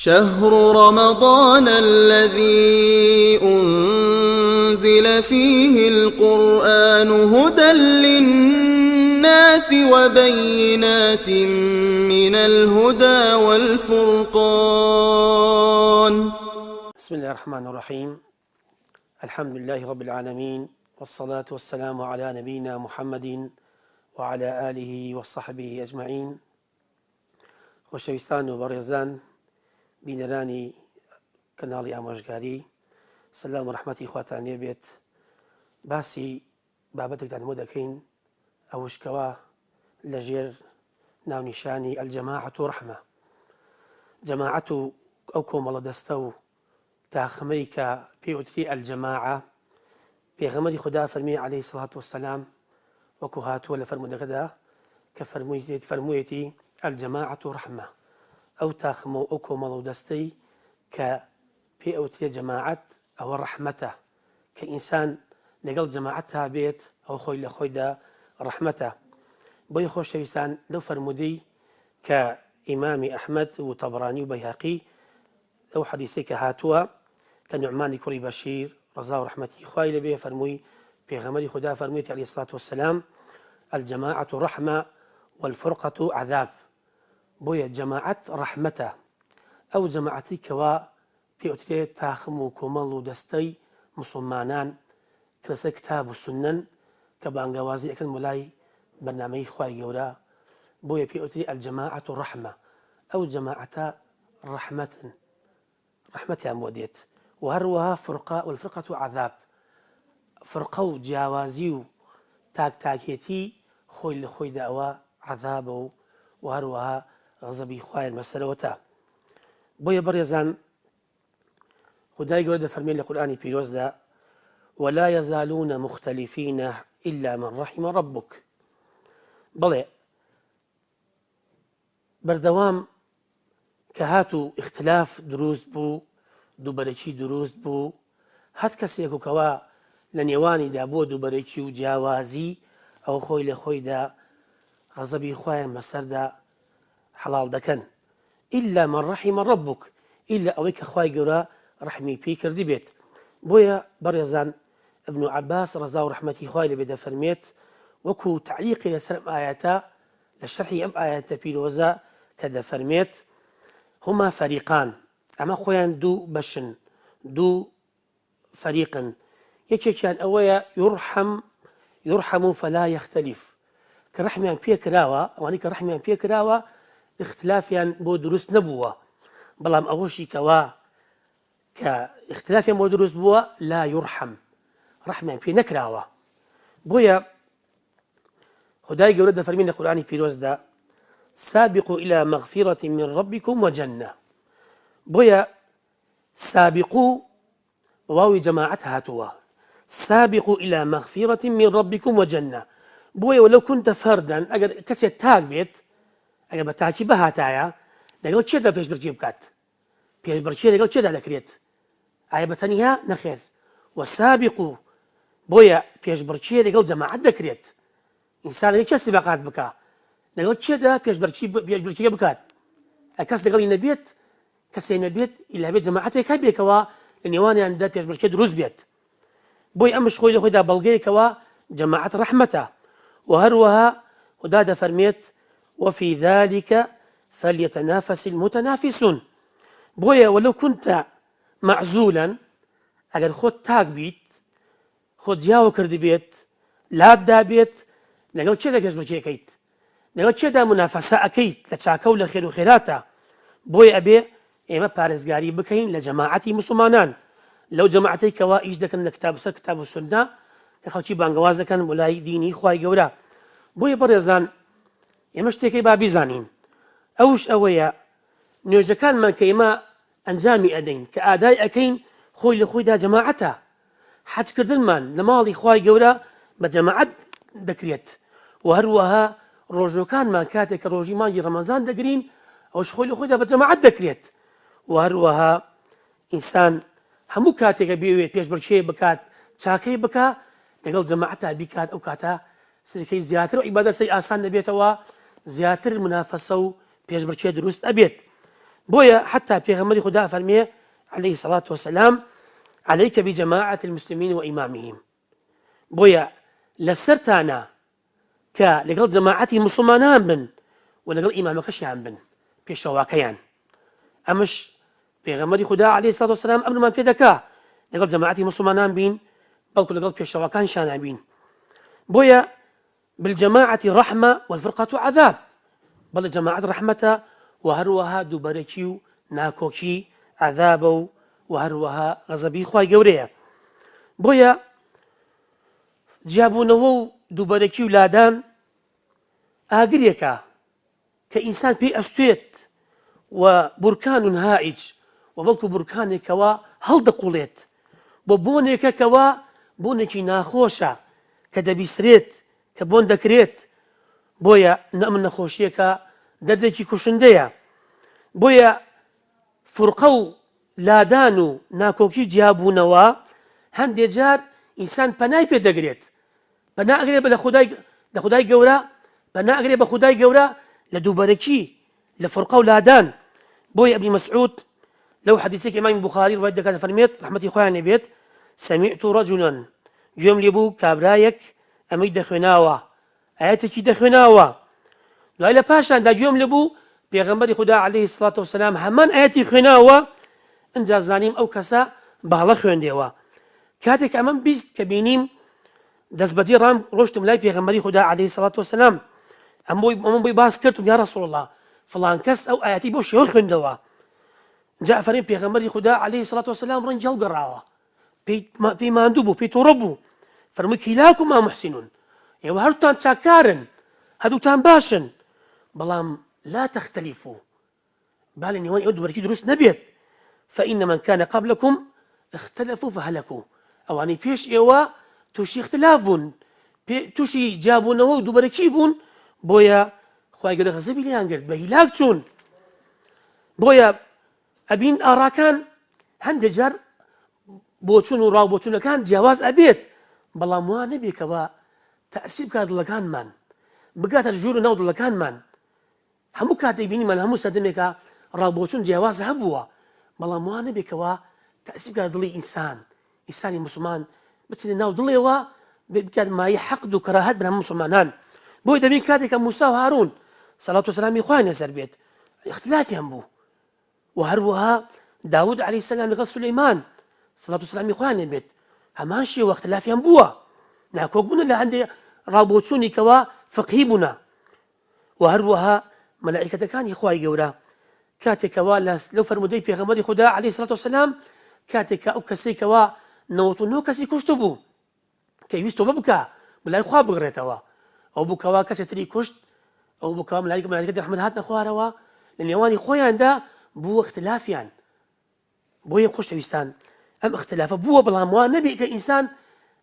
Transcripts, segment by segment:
شهر رمضان الذي أنزل فيه القرآن هدى للناس وبينات من الهدى والفرقان. بسم الله الرحمن الرحيم. الحمد لله رب العالمين، والصلاة والسلام على نبينا محمد وعلى آله وصحبه أجمعين. خۆشەویستان و بەڕێزان بینەرانی کەناڵی ئامۆژگاری، سەلام و ڕەحمەتی خواتان لێ بێت. باسی بابەتێکتان بۆ دەکەین، ئەوشکەوە لەژێر ناونیشانی ئەلجەماعەت و ڕەحمە. جەماعەت و ئەو کۆمەڵە دەستە و تاخمەی کە پێوتری ئەلجەماعە، پێغەمبەری خوددا فەرمی عەلەیهی سەڵات وەسەلام وەکو هاتووە لە فەرمودەکەدا کە فەرموویەتی ئەلجەماعەت و ڕەحمە، ئەو تاخمە و ئەو کۆمەڵە و دەستەی کە پێ ئەوترێ جەماعەت ئەوە ڕەحمەتە، کە ئینسان لەگەڵ جەماعەتها بێت ئەو خۆی لە خۆیدا ڕەحمەتە. بۆی خۆشەویستان لەو فەرمودەی کە ئیمامی ئەحمەد و تەبرانی و بەیهەقی ئەو حەدیثەی کە هاتووە کە نوعمانی کوڕی بەشیر ڕەزا و ڕەحمەتی خوای لەبێ فەرمووی پێغەمبەری خوددا فەرموویەتی عەلەیهی سەڵات وەسەلام الجەماعەت ڕەحمە والفرقة عذاب. بۆیە جەماعەت ڕەحمەتە، ئەو جەماعەتی کەوا پێوترێت تاخم و کۆمەڵ و دەستەی موسڵمانان کە لەسەر کتاب و سونەن کە بانگەوازی ئەکەن وەلای بەرنامەی خوای گەورە. بۆیە پێوتری ئەلجەماعەت و ڕەحمە، ئەو جەماعەتە ڕەحمەتن، ڕەحمەتیان بۆ دێت. و هەروەها فرقە والفرقة عذاب، فرقە و جیاوازی و تاکتاکێتی خۆی لە خۆیدا ئەوە عذابە و هەروەها غەزەبی خوایان بەسەرەوەتە. بۆیە بەڕێزان خودای گەورە دەفەرمێت لە قورئانی پیرۆزدا ولا يزالون مختلفين إلا من رحم ربك. بەڵێ بەردەوام کە هاتو اختلاف دروست بوو، دووبەرەکی دروست بوو، هەر کەسێک و کەوا لە نێوانیدا بۆ دووبەرەکی و جیاوازی ئەو خۆی لە خۆیدا غەزەبی خوایان بەسەردا حەڵاڵ دەکەن. إلا من رحم ربك، إلا ئەوەی کە خوای گەورە ڕەحمی پێی کردی بێت. بۆیە بەڕێزان ابن عباس ڕەزا و ڕەحمەتی خوای لێبێ دەفەرمێت وەکو تعلیقی لەسەر ئەم ئایەتە لە شەرحی ئەم ئایەتە پیرۆزە کە دەفەرمێت هما فەریقان، ئەمە خۆیان دوو بەشن، دوو فەریقن. یەکێکیان ئەوەیە يرحم فلا يختلف، کە ڕەحمیان پێکراوە، ئەوانەی کە ڕەحمیان پێکراوە اختلافیان بۆ دروست نەبووە، بەڵام ئەوەشی کەوا کە اختلافیان بۆ دروست بووە لا يرحم، ڕەحمیان پێ نەکراوە. بۆیە خودای گەورە دەفەرمێت لە قورئانی پیرۆزدا سابقوا إلى مغفرة من ربكم وجنة. بۆیە سابقوا واوی جەماعەت هاتووە، سابقوا إلى مغفرة من ربكم وجنة. بۆیە ولو كنت فردا، ئەگەر کەسێک تاک بێت، ئەگەر بە تاکی بەهاتایە لەگەڵ چێدا پێشبڕکێ بکات؟ پێشبڕکێ لەگەڵ چێدا دەکرێت؟ ئایا بەتەنیا نەخێر. وسابقوا، بۆیە پێشبڕکێ لەگەڵ جەماعەت دەکرێت. ئینسان لەگەڵ چێ سباقات بکە؟ لەگەڵ چێدا پێشبڕکێ بکات؟ کەس لەگەڵی نەبێت، کەسێ نەبێت ئیلا بێت جەماعەتێک هەبێکەوە لە نێوانیاندا پێشبڕکێ دروست بێت. بۆی ئەمش خۆی لە خۆیدا بەڵگەیەکەوە جەماعەت ڕەحمەتە. وهروها خدا دەفەرمێت وفي ذلك فليتنافس المتنافسون. بۆیە ولو كنت معزولا، ئەگەر خۆت تاک بیت، خۆت جیاوە کردی بێت، لاددا بێت، لەگەڵ چێدا پێشبڕکێەکەیت؟ لەگەڵ چێدا منافەسە ئەەکەیت لە چاکە و لە خێر و خێراتە؟ بۆیە ئەبێ ئێمە پارێزگاری بکەین لە جەماعەتی موسڵمانان، لەو جەماعەتەی کەوا ئیش دەکەن لە کتاب سەر کتاب و سونە، کە خەڵکی بانگەواز دەکەن وەلای دینی خوای گەورە. بۆیە بەڕێزان ئێمە شتێکی با بیزانین، ئەوش ئەوەیە نوێژەکانمان کە ئێمە ئەنجامی ئەدەین کە ئادای ئەەکەین خۆی لە خۆیدا جەماعەتە. حەجکردنمان لە ماڵی خوای گەورە بە جەماعەت دەکرێت. و هەروەها ڕۆژەکانمان کاتێک کە ڕۆژی مانگی ڕەمەزان دەگرین ئەوش خۆی لە خۆیدا بە جەماعەت دەکرێت. و هەروەها ئینسان هەموو کاتێکە بێوێت پێشبڕکێ بکات، چاکەی بکە، لەگەڵ جەماعەتە بیکات، ئەو کاتە سەرەکەی زیاتر و عیبادەت ئاسان دەبێتەوە، زیاتر منافەسە و پێشبڕکێ دروست ئەبێت. بويا حتى بيغمري خدا فرميه عليه الصلاة والسلام عليك بجماعة المسلمين وإمامهم بويا لسرتانا لقل جماعتي مسلمان بن ولقل إمامك شيئان بن بيشواكيان أمش بيغمري خدا عليه الصلاة والسلام أمر ما بيدكا لقل جماعتي مسلمان بين بل لقل بيشواكان شانا بين بويا بالجماعة رحمة والفرقة عذاب بل جماعة رحمة وهروها دوبركيو ناكوكي عذابو وهروها غزبي خواي قوريا بويا جابونەوە دووبەرەکی و لادان ئاگرێکە کە ئینسان پێی ئەستێت و بورکان هائج و بەڵکو بورکانێکەوە هەڵدەقوڵێت بۆ بۆنێکەکەوە بۆنێکی ناخۆشە کە دەبیسرێت کە بۆن دەکرێت بۆیە نەم نەخۆشیەکە دەردێکی کوشندەیە بۆیە فرقە و لادان و ناکۆکی جیابوونەوە هەندێک جار ئینسان پەنای پێ دەگرێت پەنا ئەگرێ بە لە خودای گەورە پەنا ئەگرێ بە خودای گەورە لە دووبەرەکی لە فرقە و لادان بۆی ئەبنی مەسعود لەو حەدیثێکی ئیمامی بوخاری ڕوایەت دەکات فەرمێت ڕەحمەتی خۆیان لێبێت سەمیعت رەجولا گوێم لێ بوو کابرایەک ئەمەی دەخوێناوە ئاەتێکی دەخوێناوە دوای لە پاشاندا گوێم لێ بوو پێغەمبەری خوددا عەلەیهی سڵاتە وسەلام هەمان ئاەتی خوێناوە ئەجا زانیم ئەو کەسە باڵە خوێندێەوە کاتێک ئەمەم بیست کە بینیم دەستبەدی ڕام ڕۆشتم لای پێغەمبەری خوددا عەلەیهی سڵاتە وسەلام ئەمە بۆی باس کردم یا ڕەسوڵ الله فڵان کەس ئەو ئاەتی بۆ شێوە خوێندەوە جا فەرمێ پێغەمبەری خوددا عەلەیهی سڵاتە وسەلام ڕەنگی هەڵگەڕاوە پێی ماندوو بوو پێی تۆڕە بوو فەرمووی کیلاکوما محسینون ئێوە هەردووتان چاکارن هەردووتان باشن بەڵام لا تختلفوا با لە نێوان ئێوە دووبەرەکی دروست نەبێت فإن من كان قبلكم اختلفوا فهلكوا ئەوانەی پێش ئێوە تووشی اختلاف بوون تووشی جابوونەوە و دووبەرەکی بوون بۆیە خوای گەورە غەزەبی لێیان کرد بە هیلاک چوون بۆیە ئەبین ئاڕاکان هەندێک جار بۆچوون و ڕاوبۆچوونەکان جیاواز ئەبێت بەڵام وا نەبێکەوە تەئسیر بکات دڵەکانمان بگاتە ژوور و ناو دڵەکانمان هەموو کاتێک بینیمان هەموو سەردەمێکە ڕاوبۆچوون جیاواز هەبووە بەڵام وا نەبێکەوە تەئسیر بکات دڵی ئینسانی موسڵمان بچێتە ناو دڵێەوە بکات مایە حەقد و کەراهەت بن هەموو موسڵمانان بۆی دەبین کاتێکە موسا و هارون سەڵات وسەلامی خوای لەسەر بێت اختلافیان بوو و هەروەها داود عەلەیهی سەلام لەگەڵ سولەیمان سەڵات وسەلامی خوای لێ بێت هەمان شێوە اختلافیان بووە ناکۆک بوونە لە هەندێک ڕاوبۆچوونێکەوە فقهی بوونە و هەروەها مەلائیکەتەکانی خوای گەورە کاتێکەوە لەو فەرمودەی پێغەمبەری خوددا عەلەیهی سەڵات وسەلام کاتێکە ئەو کەسێکەوە 99 کەسی کوشت بوو کە ویستۆ ببکە بەلای خوا بگڕێتەوە ئەو بووکەوە کەسێک تری کوشت ئەو بووکەوە مەلائیکەتی ڕەحمەت هاتنە خوارەوە لە نێوانی خۆیاندا بووە اختلافیان بۆیە خۆشەویستان ئەم اختلافە بووە بەڵام وا نەبێت کە ئینسان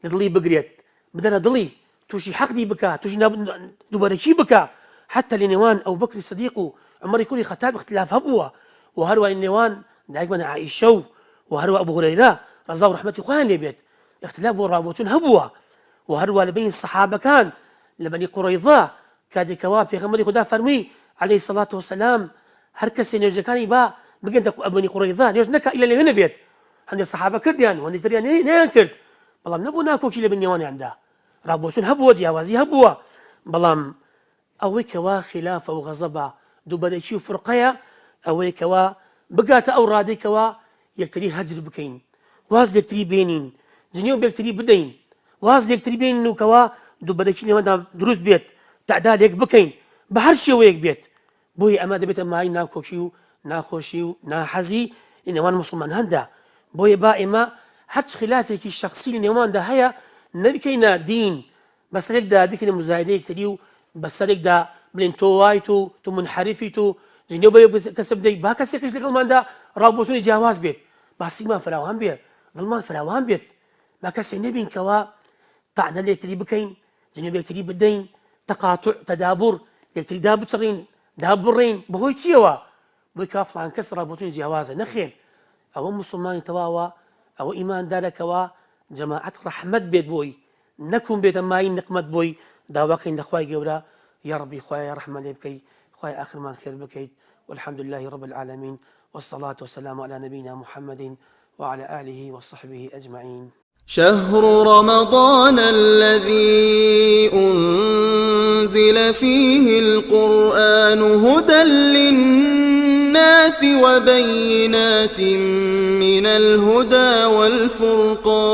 لە دڵی بگرێت بدەنە دڵی تووشی حەقدی بکە تووشی دووبەرەکی بکە حتى لە نێوان ئەو بەکری سەدیق و عومەری کوڕی خەتاب اختلاف هەبووە و هەروە لە نێوان دایکمان عائیشە و هەروە ئەبو هورەیرە ڕەزا و ڕەحمەتی خۆیان لێ بێت اختلاف بۆ ڕابۆچوون هەبووە و هەروە لە بین سەحابەکان لە بەنی قوڕەیضە کاتێکەوە پێغەمبەری خوددا فەرمووی عەلەیهی سەڵاتە وسەلام هەر کەسێ نوێژەکانی با بگەنە بەنی قوڕەیضە نوێژ نەکا ئیلا لەوێ نەبێت هەندێک سەحابە کردیان و هەندێک تریان نەیان کرد بەڵام نەبوو ناکۆکی لە بن نێوانیاندا ڕابۆچوون هەبووە جیاوازی هەبووە بەڵام ئەوەی کەوا خلافە و غەزەبە دووبەرەکی و فرقەیە ئەوەی کەوا بگاتە ئەو ڕادێکەوە یەکتری هەجر بکەین واز لێکتری بێنین جنێ و بێکتری بدەین واز لێکتری بێنین و کەوا دووبەرەکی نێواندا دروست بێت تعدادێک بکەین بە هەر شێوەیەک بێت بۆی ئەمە دەبێتە مای ناکۆکی و ناخۆشی و ناحەزی لە نێوان موسڵماناندا بۆیە با ئێمە هەرچ خلافێکی شەخسی لە نێواندا هەیە نەبکەینە دین بەسەرێکدا بکەینە مزایدە یەکتری و بەسەرێکدا بڵێن تۆ وایت و تۆ منحەریفیت و جنێ بە کەسە بدەیت با کەسێکش لەگەڵماندا ڕاوبۆچوونی جیاواز بێت باسیمان فراوان بێت دڵمان فراوان بێت با کەسێ نەبین کەوا تەعنە لە یەکتری بکەین جنێ بە یەکتری بدەین تەقاتوع تەدابوڕ یەکتری دابچڕین دابڕین بەهۆی چیەوە بۆی کا فڵان کەس ڕاوبۆچوونی جیاوازە نەخێر ئەوە موسڵمانی تەواوە ئەوە ئیماندارەکەوە جەماعەت ڕەحمەت بێت بۆی نەکوم بێتە مای نقمەت بۆی داواکەین لە خوای گەورە یا ڕەبی خوای ڕەحمە لێ بکەی خوای ئاخرمان خێر بکەیت والحمد لله رب العالمين، والصلاة والسلام على نبينا محمد وعلى آله وصحبه أجمعين. شهر رمضان الذي أنزل فيه القرآن هدى للناس وبينات من الهدى والفرقان،